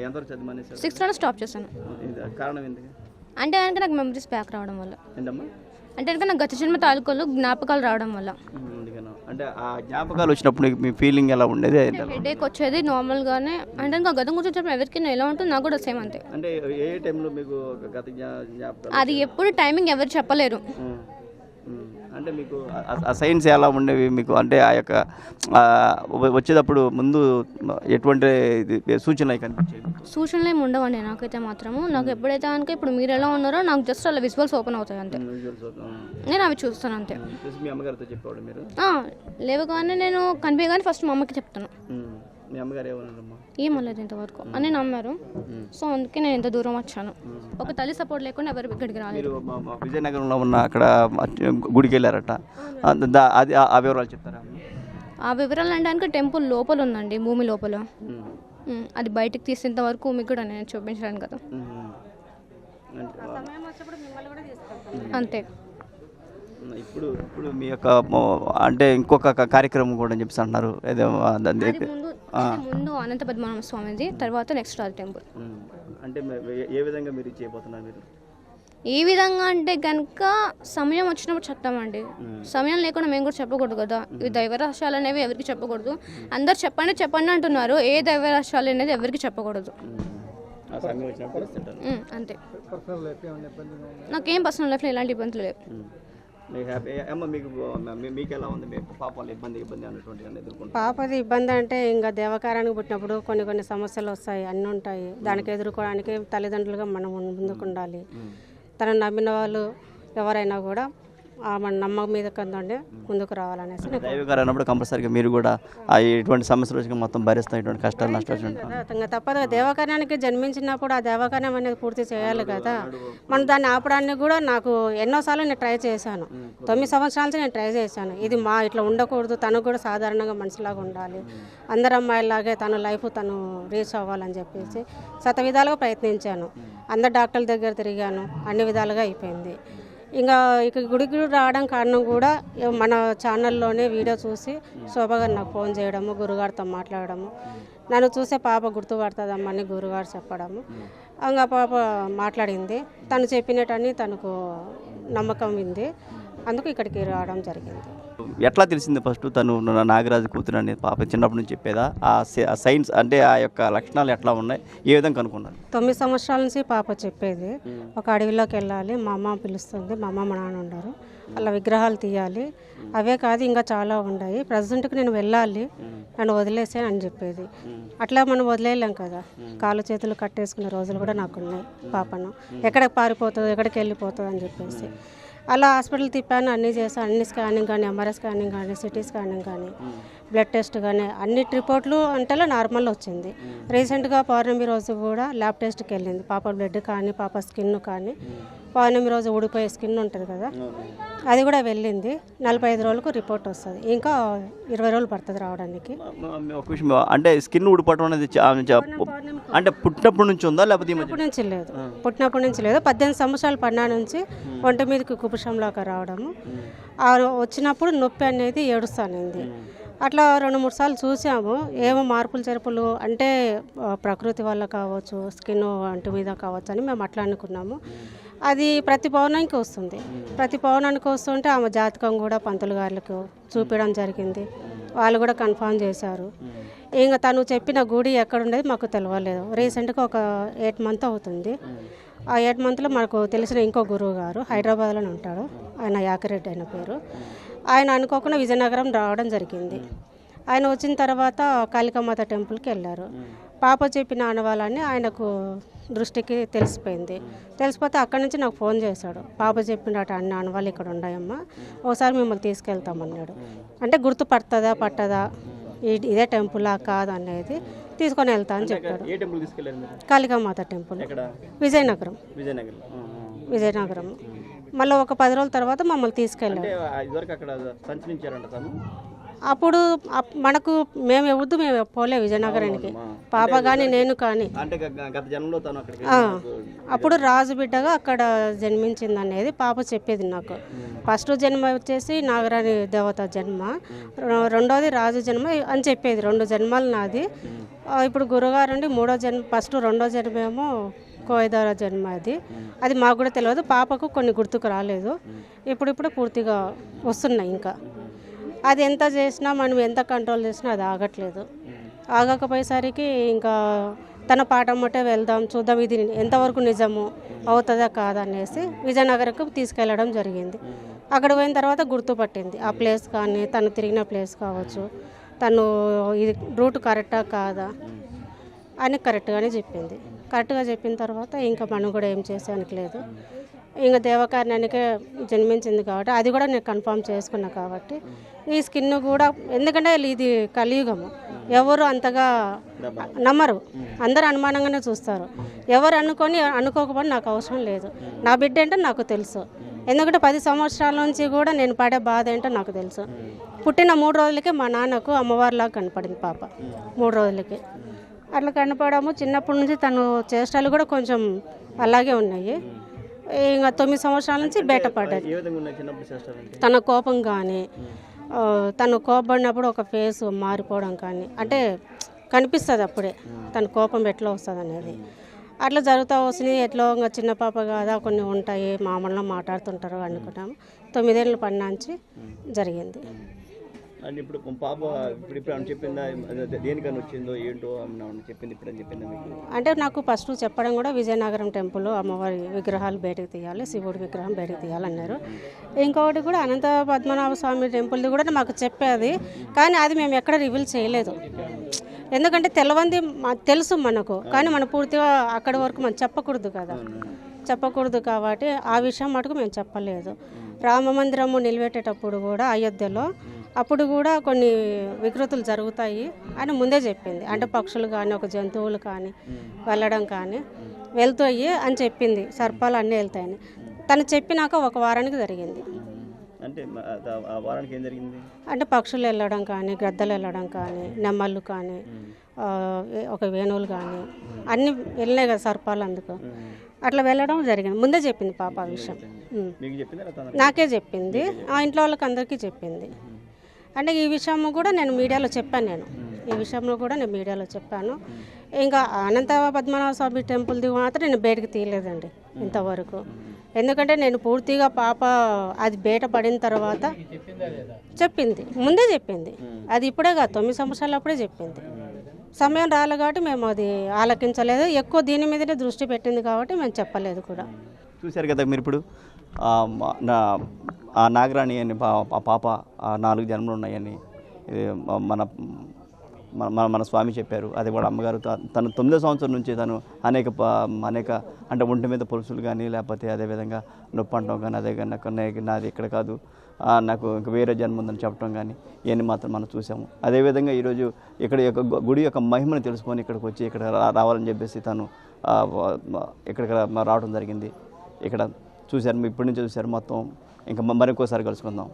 ఎంతవరకు చదివి మానేశారు? 6th స్టాప్ చేశాను. కారణం ఎందుకు? అంటే కనుక నాకు మెమరీస్ బ్యాక్ రావడం వల్ల. ఏంటమ్మా? అంటే కనుక నాకు గత జన్మ తాలూకాలు జ్ఞాపకాలు రావడం వల్ల. అంటే ఆ జ్ఞాపకాలు వచ్చినప్పుడు మీ ఫీలింగ్ ఎలా ఉండేది? హెడేక్ వచ్చేది నార్మల్గానే. అంటే ఇంకా గతం గురించి చెప్పిన ఎవరికైనా ఎలా ఉంటుంది నాకు కూడా సేమ్ అంతే. అంటే ఏ టైంలో మీకు గత జ్ఞాపకాలు? అది ఎప్పుడు టైమింగ్ ఎవరు చెప్పలేరు. అంటే మీకు ఆ సైన్స్ ఎలా ఉండేవి మీకు? అంటే ఆ యొక్క వచ్చేటప్పుడు ముందు ఎటువంటి సూచనలు కనిపించేవి? సూచనలు ఏమి ఉండవండి నాకైతే మాత్రము. నాకు ఎప్పుడైతే కనుక ఇప్పుడు మీరు ఎలా ఉన్నారో నాకు జస్ట్ అలా విజువల్స్ ఓపెన్ అవుతాయి అంతే. నేను అవి చూస్తాను అంతే. మీ అమ్మగారితో చెప్పాడు మీరు? లేవగానే నేను కనిపించగానే ఫస్ట్ మా అమ్మకి చెప్తాను. మీ అమ్మగారు ఏమన్నారమ్మా? ఏమలేదు ఇంతవరకు అని నమ్మారు. సో అందుకే నేను ఇంత దూరం వచ్చాను. ఒక తల్లి సపోర్ట్ లేకుండా ఎవరు ఇక్కడికి రాలేదు. విజయనగరంలో ఉన్న అక్కడ గుడికి వెళ్ళారట, అది ఆ వివరాలు చెప్తారా? ఆ వివరాలు అంటే టెంపుల్ లోపల ఉందండి, భూమి లోపల. అది బయటకు తీసేంత వరకు మీకు కూడా నేను చూపించడానికి కదా, అంతే. ఇప్పుడు మీ యొక్క అంటే ఇంకొక కార్యక్రమం కూడా చెప్పేసి అంటున్నారు. ముందు అనంత పద్మనాభ స్వామిది, తర్వాత నెక్స్ట్ అది టెంపుల్. అంటే ఏ విధంగా మీరు చేయబోతున్నారు? మీరు ఏ విధంగా అంటే కనుక సమయం వచ్చినప్పుడు చెప్తామండి. సమయం లేకుండా మేము కూడా చెప్పకూడదు కదా. ఈ దైవరహస్యాలు అనేవి ఎవరికి చెప్పకూడదు. అందరు చెప్పండి అంటున్నారు. ఏ దైవరహస్యాలు అనేది ఎవరికి చెప్పకూడదు అంతే. నాకేం పర్సనల్ లైఫ్లో ఎలాంటి ఇబ్బందులు లేవు. పాపది ఇబ్బంది అంటే ఇంకా దేవకారానికి పుట్టినప్పుడు కొన్ని సమస్యలు వస్తాయి, అన్నీ ఉంటాయి. దానికి ఎదుర్కోవడానికి తల్లిదండ్రులుగా మనం ముందుకు ఉండాలి. తనను నమ్మిన వాళ్ళు ఎవరైనా కూడా మన నమ్మకం మీద కందండి ముందుకు రావాలనేసి. దైవకారం అన్నప్పుడు కంపల్సరీగా మీరు కూడా ఇటువంటి సమస్యలు వచ్చి మొత్తం భరిస్తాం, ఇటువంటి కష్టాలు నష్టాలు ఇంకా తప్పదు. దేవకార్యానికి జన్మించినప్పుడు ఆ దేవకార్యం అనేది పూర్తి చేయాలి కదా. మనం దాన్ని ఆపడానికి కూడా నాకు ఎన్నోసార్లు నేను ట్రై చేశాను. 9 సంవత్సరాల నుంచి నేను ట్రై చేశాను. ఇది ఇట్లా ఉండకూడదు, తను కూడా సాధారణంగా మనిషిలాగా ఉండాలి, అందరు అమ్మాయిలాగే తన లైఫ్ తను రీచ్ అవ్వాలని చెప్పేసి విధాలుగా ప్రయత్నించాను. అందరు డాక్టర్ల దగ్గర తిరిగాను, అన్ని విధాలుగా అయిపోయింది. ఇంకా గుడికి రావడం కారణం కూడా మన ఛానల్లోనే వీడియో చూసి శోభ గారు నాకు ఫోన్ చేయడము, గురుగారితో మాట్లాడము, నన్ను చూసే పాప గుర్తుపడుతుందమ్మా అని గురుగారు చెప్పడము. ఇంకా పాప మాట్లాడింది, తను చెప్పినట్టని తనకు నమ్మకం ఉంది. అందుకు ఇక్కడికి రావడం జరిగింది. ఎట్లా తెలిసింది ఫస్ట్ తను నాగరాజు కూతురు అనేది? పాప చిన్నప్పటి నుంచి చెప్పేదా? ఆ సైన్స్ అంటే ఆ యొక్క లక్షణాలు ఎట్లా ఉన్నాయి, ఏ విధంగా కనుక్కున్నారు? 9 సంవత్సరాల నుంచి పాప చెప్పేది. ఒక అడవిలోకి వెళ్ళాలి, మా అమ్మ పిలుస్తుంది, మా అమ్మ మా నాన్న ఉండరు, అలా విగ్రహాలు తీయాలి, అవే కాదు ఇంకా చాలా ఉన్నాయి, ప్రజెంట్కి నేను వెళ్ళాలి, నన్ను వదిలేసే అని చెప్పేది. అట్లా మనం వదిలేయలేం కదా, కాళ్ళు చేతులు కట్టేసుకునే రోజులు కూడా నాకున్నాయి. పాపను ఎక్కడికి పారిపోతుంది, ఎక్కడికి వెళ్ళిపోతుంది అని చెప్పేసి అలా హాస్పిటల్ తిప్పాను, అన్నీ చేశాను. అన్ని స్కానింగ్ కానీ, ఎంఆర్ఐ స్కానింగ్ కానీ, సిటీ స్కానింగ్ కానీ, బ్లడ్ టెస్ట్ కానీ అన్ని రిపోర్ట్లు అంటే నార్మల్ వచ్చింది. రీసెంట్గా పౌర్ణమి రోజు కూడా ల్యాబ్ టెస్ట్కి వెళ్ళింది. పాప బ్లడ్ కానీ, పాప స్కిన్ కానీ, పౌర్ణమి రోజు ఊడిపోయే స్కిన్ ఉంటుంది కదా, అది కూడా వెళ్ళింది. 45 రోజులకు రిపోర్ట్ వస్తుంది. ఇంకా 20 రోజులు పడుతుంది రావడానికి. ఒక విషయం, అంటే స్కిన్ ఊడిపోవడం అనేది అంటే పుట్టినప్పటి నుంచి ఉందా లేకపోతే? పుట్టినప్పటి నుంచి లేదు, పుట్టినప్పటి నుంచి లేదు. 18 సంవత్సరాలు పడినా నుంచి ఒంటి మీదకి కుపుషంలాగా రావడము, వచ్చినప్పుడు నొప్పి అనేది ఏడుస్తానింది. అట్లా 2-3 సార్లు చూసాము. ఏమో మార్పులు చెరుపులు అంటే ప్రకృతి వల్ల కావచ్చు, స్కిన్ అంటు మీద కావచ్చు అని మేము అట్లా అనుకున్నాము. అది ప్రతి పౌర్ణానికి వస్తుంది. ప్రతి పౌర్ణానికి వస్తుంటే ఆమె జాతకం కూడా పంతులు గారులకు చూపించడం జరిగింది. వాళ్ళు కూడా కన్ఫర్మ్ చేశారు. ఇంకా తను చెప్పిన గుడి ఎక్కడుండేది మాకు తెలియలేదు. రీసెంట్గా ఒక 8 మంత్ అవుతుంది. ఆ 8 మంత్లో మనకు తెలిసిన ఇంకో గురువు గారు హైదరాబాద్లోనే ఉంటాడు, ఆయన యాకిరెడ్డి అయిన పేరు. ఆయన అనుకోకుండా విజయనగరం రావడం జరిగింది. ఆయన వచ్చిన తర్వాత కాళికామాత టెంపుల్కి వెళ్ళారు. పాప చెప్పిన ఆనవాళ్ళని ఆయనకు దృష్టికి తెలిసిపోయింది. తెలిసిపోతే అక్కడి నుంచి నాకు ఫోన్ చేశాడు. పాప చెప్పినట్టు అన్ని ఆనవాళ్ళు ఇక్కడ ఉన్నాయమ్మా, ఒకసారి మిమ్మల్ని తీసుకెళ్తామన్నాడు. అంటే గుర్తుపడుతుందా పట్టదా, ఇదే టెంపులా కాదు అనేది తీసుకొని వెళ్తా అని చెప్పాడు. కాళికామాత టెంపుల్, విజయనగరం. మళ్ళీ ఒక 10 రోజుల తర్వాత మమ్మల్ని తీసుకెళ్ళాడు. అప్పుడు మనకు మేము ఎవరు మేము పోలే విజయనగరానికి, పాప కానీ నేను కానీ. అంటే గత జన్మలో తను అక్కడికి అప్పుడు రాజు బిడ్డగా అక్కడ జన్మించింది అనేది పాప చెప్పేది నాకు. ఫస్ట్ జన్మ వచ్చేసి నాగరాణి దేవత జన్మ, రెండోది రాజు జన్మ అని చెప్పేది. 2 జన్మలు నాది. ఇప్పుడు గురుగారు అండి 3వ జన్మ, ఫస్ట్ 2వ జన్మ ఏమో కోయిదార జన్మ. అది మాకు కూడా తెలియదు. పాపకు కొన్ని గుర్తుకు రాలేదు, ఇప్పుడు పూర్తిగా వస్తున్నాయి. ఇంకా అది ఎంత చేసినా మనం ఎంత కంట్రోల్ చేసినా అది ఆగట్లేదు. ఆగకపోయేసరికి ఇంకా తన పాఠం మట్టే వెళ్దాం, చూద్దాం ఇది ఎంతవరకు నిజము అవుతుందా కాదా అనేసి విజయనగరంకు తీసుకెళ్ళడం జరిగింది. అక్కడ పోయిన తర్వాత గుర్తుపట్టింది ఆ ప్లేస్ కానీ, తను తిరిగిన ప్లేస్ కావచ్చు, తను ఇది రూట్ కరెక్టా కాదా అని కరెక్ట్గానే చెప్పింది. కరెక్ట్గా చెప్పిన తర్వాత ఇంకా మనం కూడా ఏం చేసేదానికి లేదు. ఇంకా దేవకార్యానికే జన్మించింది కాబట్టి అది కూడా నేను కన్ఫర్మ్ చేసుకున్నా కాబట్టి ఈ స్కిన్ కూడా, ఎందుకంటే ఇది కలియుగము, ఎవరు అంతగా నమ్మరు, అందరూ అనుమానంగానే చూస్తారు. ఎవరు అనుకోకపోతే నాకు అవసరం లేదు. నా బిడ్డ ఏంటో నాకు తెలుసు, ఎందుకంటే 10 సంవత్సరాల నుంచి కూడా నేను పడే బాధ ఏంటో నాకు తెలుసు. పుట్టిన 3 రోజులకే మా నాన్నకు అమ్మవారిలాగా కనపడింది పాప. 3 రోజులకి అట్లా కనపడము. చిన్నప్పటి నుంచి తను చేష్టలు కూడా కొంచెం అలాగే ఉన్నాయి. ఇంకా 9 సంవత్సరాల నుంచి బయటపడ్డాడు. తన కోపం కానీ, తను కోపడినప్పుడు ఒక ఫేస్ మారిపోవడం కానీ, అంటే కనిపిస్తుంది అప్పుడే తన కోపం ఎట్లా వస్తుంది అనేది. అట్లా జరుగుతూ వస్తుంది. ఎట్లా ఇంకా చిన్న పాప కాదా, కొన్ని ఉంటాయి మామూలుగా మాట్లాడుతుంటారు అనుకుంటాము. 9 ఏళ్ళు పడినాంచి జరిగింది. అండ్ ఇప్పుడు పాప ఇప్పుడు అని చెప్పిందా, దేనికని వచ్చిందో ఏంటో చెప్పింది, ఇప్పుడు అని చెప్పిందా మీకు? అంటే నాకు ఫస్ట్ చెప్పడం కూడా విజయనగరం టెంపుల్ అమ్మవారి విగ్రహాలు బయటకు తీయాలి, శివుడి విగ్రహం బయటకు తీయాలన్నారు. ఇంకొకటి కూడా అనంత పద్మనాభ స్వామి టెంపుల్ది కూడా మాకు చెప్పేది, కానీ అది మేము ఎక్కడ రివీల్ చేయలేదు. ఎందుకంటే తెలవంది తెలుసు మనకు, కానీ మనం పూర్తిగా అక్కడి వరకు మనం చెప్పకూడదు కాబట్టి ఆ విషయం మటుకు మేము చెప్పలేదు. రామ మందిరము నిలబెట్టేటప్పుడు కూడా అయోధ్యలో అప్పుడు కూడా కొన్ని వికృతులు జరుగుతాయి అని ముందే చెప్పింది. అంటే పక్షులు కానీ, ఒక జంతువులు కానీ వెళ్ళడం కానీ వెళ్తాయి అని చెప్పింది. సర్పాలు అన్నీ వెళ్తాయని తను చెప్పినాక 1 వారానికి జరిగింది. అంటే ఆ వారానికి ఏం జరిగింది? అంటే పక్షులు వెళ్ళడం కానీ, గ్రద్దలు వెళ్ళడం కానీ, నెమ్మళ్ళు కానీ, ఒక వేణువులు కానీ అన్నీ వెళ్ళినాయి కదా సర్పాలు, అందుకు అట్లా వెళ్ళడం జరిగింది. ముందే చెప్పింది పాప ఆ విషయం. నాకే చెప్పింది, ఆ ఇంట్లో వాళ్ళకి అందరికీ చెప్పింది. అంటే ఈ విషయం కూడా నేను మీడియాలో చెప్పాను. ఈ విషయంలో కూడా నేను మీడియాలో చెప్పాను. ఇంకా అనంత పద్మనాభ స్వామి టెంపుల్ది మాత్రం నేను బయటకు తీయలేదండి ఇంతవరకు. ఎందుకంటే నేను పూర్తిగా పాప అది బయట పడిన తర్వాత చెప్పింది, ముందే చెప్పింది. అది ఇప్పుడే కాదు, 9 సంవత్సరాలు అప్పుడే చెప్పింది. సమయం రాలే కాబట్టి మేము అది ఆలకించలేదు. ఎక్కువ దీని మీదనే దృష్టి పెట్టింది కాబట్టి మేము చెప్పలేదు కూడా. చూశారు కదా మీరు. ఇప్పుడు ఆ నాగరాణి అని పాప 4 జన్మలు ఉన్నాయని మన మన స్వామి చెప్పారు. అది కూడా అమ్మగారు తను 9వ సంవత్సరం నుంచి తను అనేక అంటే ఒంటి మీద పొలుసులు కానీ, లేకపోతే అదేవిధంగా నొప్పి అంటాం కానీ, అదే కానీ నాది ఇక్కడ కాదు, నాకు ఇంక వేరే జన్మ ఉందని చెప్పడం కానీ ఇవన్నీ మాత్రం మనం చూసాము. అదేవిధంగా ఈరోజు ఇక్కడ యొక్క గుడి యొక్క మహిమను తెలుసుకొని ఇక్కడికి వచ్చి ఇక్కడ రావాలని చెప్పేసి తను ఇక్కడికి రావడం జరిగింది. ఇక్కడ చూశారు, ఇప్పటి నుంచి చూశారు మొత్తం. ఇంకా మరింకోసారి కలుసుకుందాం.